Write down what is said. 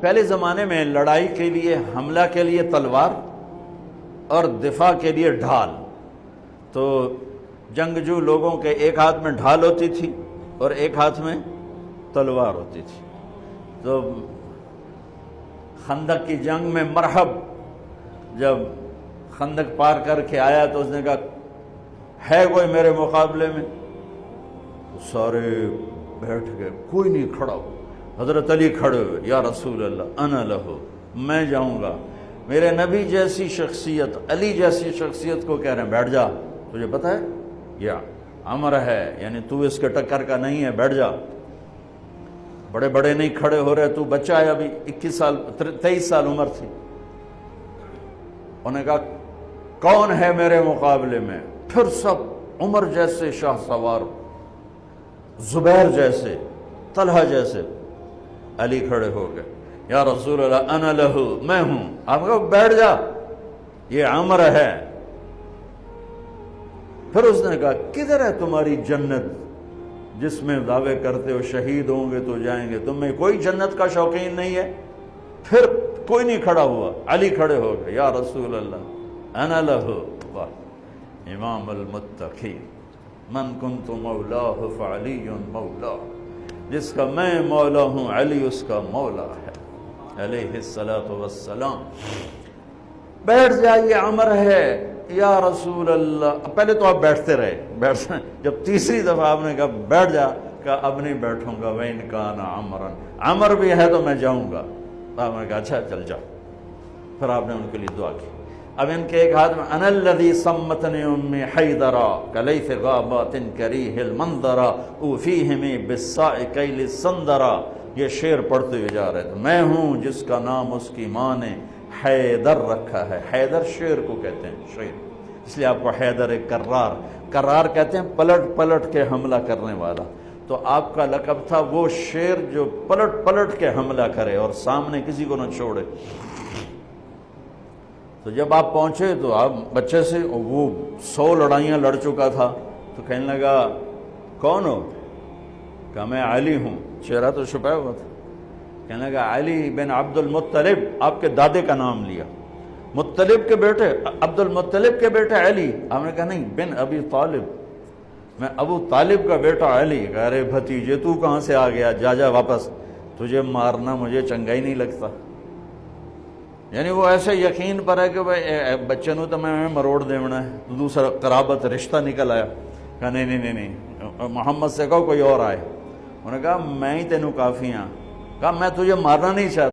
پہلے زمانے میں لڑائی کے لیے، حملہ کے لیے تلوار اور دفاع کے لیے ڈھال. تو جنگجو لوگوں کے ایک ہاتھ میں ڈھال ہوتی تھی اور ایک ہاتھ میں تلوار ہوتی تھی. تو خندق کی جنگ میں مرحب جب خندق پار کر کے آیا تو اس نے کہا ہے کوئی میرے مقابلے میں؟ سارے بیٹھ گئے، کوئی نہیں کھڑا ہو. حضرت علی کھڑے ہوئے، یا رسول اللہ انا لہو، میں جاؤں گا. میرے نبی جیسی شخصیت، علی جیسی شخصیت کو کہہ رہے ہیں بیٹھ جا، تجھے پتہ ہے یا امر ہے، یعنی تو اس کے ٹکر کا نہیں ہے، بیٹھ جا. بڑے بڑے نہیں کھڑے ہو رہے، تو بچہ ہے، ابھی 21 سال 23 سال عمر تھی. انہوں نے کہا کون ہے میرے مقابلے میں؟ پھر سب عمر جیسے شاہ سوار، زبیر جیسے، طلحہ جیسے. علی کھڑے ہو گئے، یا رسول اللہ انا لہو، میں ہوں. آپ کہو بیٹھ جا، یہ عمر ہے. پھر اس نے کہا کدھر ہے تمہاری جنت جس میں دعوے کرتے ہو شہید ہوں گے تو جائیں گے، تم میں کوئی جنت کا شوقین نہیں ہے؟ پھر کوئی نہیں کھڑا ہوا. علی کھڑے ہو گئے، یا رسول اللہ انا لہو. واہ، امام المتقین، من کنت مولاہ فعلی مولا، جس کا میں مولا ہوں علی اس کا مولا ہے علیہ الصلاۃ والسلام. بیٹھ جائیے، عمر ہے. یا رسول اللہ، پہلے تو آپ بیٹھتے رہے، جب تیسری دفعہ آپ نے کہا بیٹھ جا، کہا اب نہیں بیٹھوں گا. وَإِنْ كَانَ عَمْرًا، عمر بھی ہے تو میں جاؤں گا. آپ نے کہا اچھا چل جاؤ. پھر آپ نے ان کے لیے دعا کی. اب ان کے ایک ہاتھ میں انا الذی سمتنی امی حیدرا کلیث غابات کریہ المنظرا اوفیہمی بالساء کیل السندرا. یہ شعر پڑھتے ہوئے جا رہے تھے. میں ہوں جس کا نام اس کی ماں نے حیدر رکھا ہے. حیدر شعر کو کہتے ہیں، شعر، اس لیے آپ کو حیدر کرار، کرار کہتے ہیں پلٹ پلٹ کے حملہ کرنے والا. تو آپ کا لقب تھا وہ شعر جو پلٹ پلٹ کے حملہ کرے اور سامنے کسی کو نہ چھوڑے. تو جب آپ پہنچے تو آپ بچے سے، وہ 100 لڑائیاں لڑ چکا تھا، تو کہنے لگا کون ہو؟ کہا میں علی ہوں. چہرہ تو چھپایا ہوا تھا. کہنے لگا علی بن عبد المطلب، آپ کے دادے کا نام لیا. مطلب کے بیٹے، عبد المطلب کے بیٹے علی. آپ نے کہا نہیں، بن ابی طالب، میں ابو طالب کا بیٹا علی. کہہ رہے بھتیجے تو کہاں سے آ گیا، جا جا واپس، تجھے مارنا مجھے چنگا ہی نہیں لگتا. یعنی وہ ایسے یقین پر ہے کہ بھائی بچے نو تو میں مروڑ دیونا ہے. دوسرا قرابت رشتہ نکل آیا. کہا نہیں نہیں نہیں نہیں، محمد سے کہو کوئی اور آئے. انہوں نے کہا میں ہی تینوں کافی ہاں. کہا میں تجھے مارنا نہیں چاہتا.